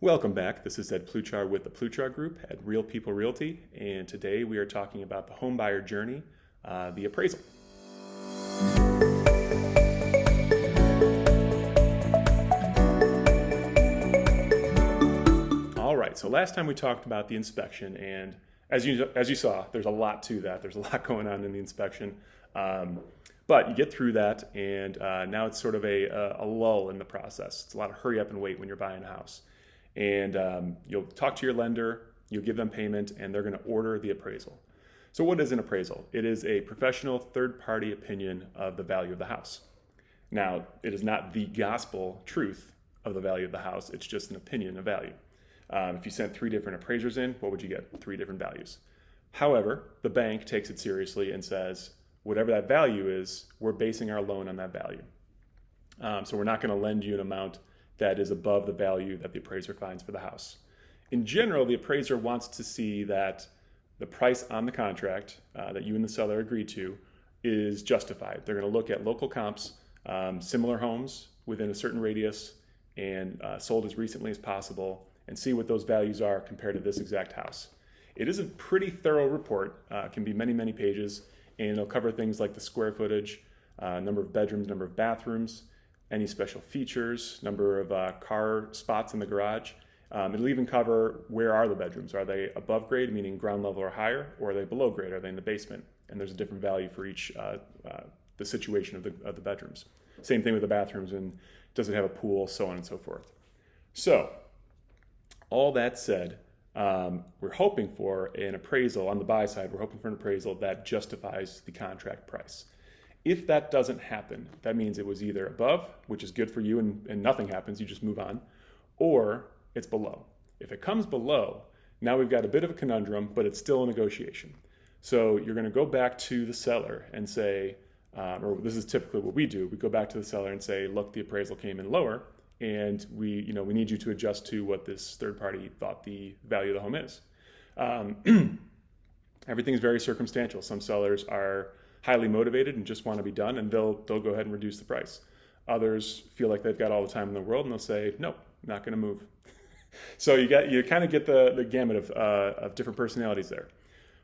Welcome back. This is Ed Pluchar with the Pluchar Group at Real People Realty, and today we are talking about the home buyer journey, the appraisal. All right, so last time we talked about the inspection, and as you saw, there's a lot to that. There's a lot going on in the inspection, but you get through that, and now it's sort of a lull in the process. It's a lot of hurry up and wait when you're buying a house. And you'll talk to your lender, you'll give them payment, and they're going to order the appraisal. So what is an appraisal? It is a professional third-party opinion of the value of the house. Now, it is not the gospel truth of the value of the house. It's just an opinion of value. If you sent 3 different appraisers in, what would you get? 3 different values. However, the bank takes it seriously and says, whatever that value is, we're basing our loan on that value. So we're not going to lend you an amount that is above the value that the appraiser finds for the house. In general, the appraiser wants to see that the price on the contract that you and the seller agreed to is justified. They're going to look at local comps, similar homes within a certain radius and sold as recently as possible, and see what those values are compared to this exact house. It is a pretty thorough report. It can be many, many pages, and it'll cover things like the square footage, number of bedrooms, number of bathrooms, any special features, number of car spots in the garage. It'll even cover where are the bedrooms. Are they above grade, meaning ground level or higher, or are they below grade? Are they in the basement? And there's a different value for each, the situation of the bedrooms. Same thing with the bathrooms, and does it have a pool, so on and so forth. So, all that said, we're hoping for an appraisal on the buy side. We're hoping for an appraisal that justifies the contract price. If that doesn't happen, that means it was either above, which is good for you and nothing happens, you just move on, or it's below. If it comes below, now we've got a bit of a conundrum, but it's still a negotiation. So you're going to go back to the seller and say, or this is typically what we do, we go back to the seller and say, look, the appraisal came in lower, and we need you to adjust to what this third party thought the value of the home is. Everything's very circumstantial. Some sellers are highly motivated and just want to be done, and they'll go ahead and reduce the price. Others feel like they've got all the time in the world, and they'll say, nope, not going to move. So you kind of get the gamut of different personalities there.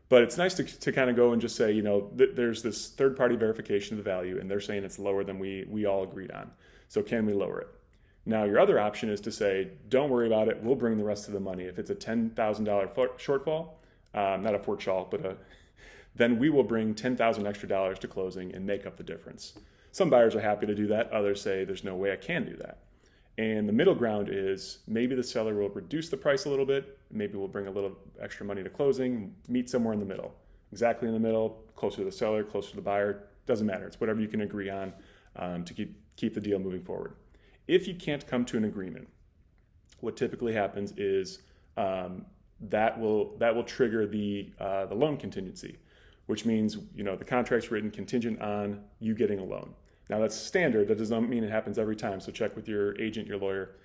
But it's nice to kind of go and just say, there's this third-party verification of the value, and they're saying it's lower than we all agreed on. So can we lower it? Now, your other option is to say, don't worry about it. We'll bring the rest of the money. If it's a $10,000 shortfall, not a Fort Shaw, but then we will bring $10,000 extra dollars to closing and make up the difference. Some buyers are happy to do that. Others say there's no way I can do that. And the middle ground is maybe the seller will reduce the price a little bit. Maybe we'll bring a little extra money to closing, meet somewhere in the middle. Exactly in the middle, closer to the seller, closer to the buyer. Doesn't matter. It's whatever you can agree on to keep the deal moving forward. If you can't come to an agreement, what typically happens is that will trigger the loan contingency, which means the contract's written contingent on you getting a loan. Now that's standard. That does not mean it happens every time. So check with your agent, your lawyer.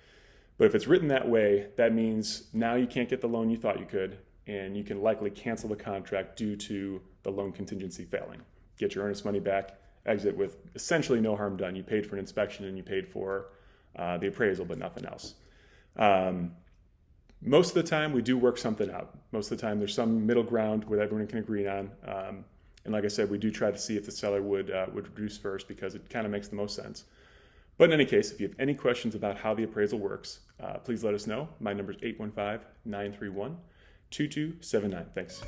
But if it's written that way, that means now you can't get the loan you thought you could, and you can likely cancel the contract due to the loan contingency failing. Get your earnest money back, exit with essentially no harm done. You paid for an inspection and you paid for the appraisal, but nothing else. Most of the time, we do work something out. Most of the time, there's some middle ground where everyone can agree on. And like I said, we do try to see if the seller would reduce first, because it kind of makes the most sense. But in any case, if you have any questions about how the appraisal works, please let us know. My number is 815-931-2279. Thanks.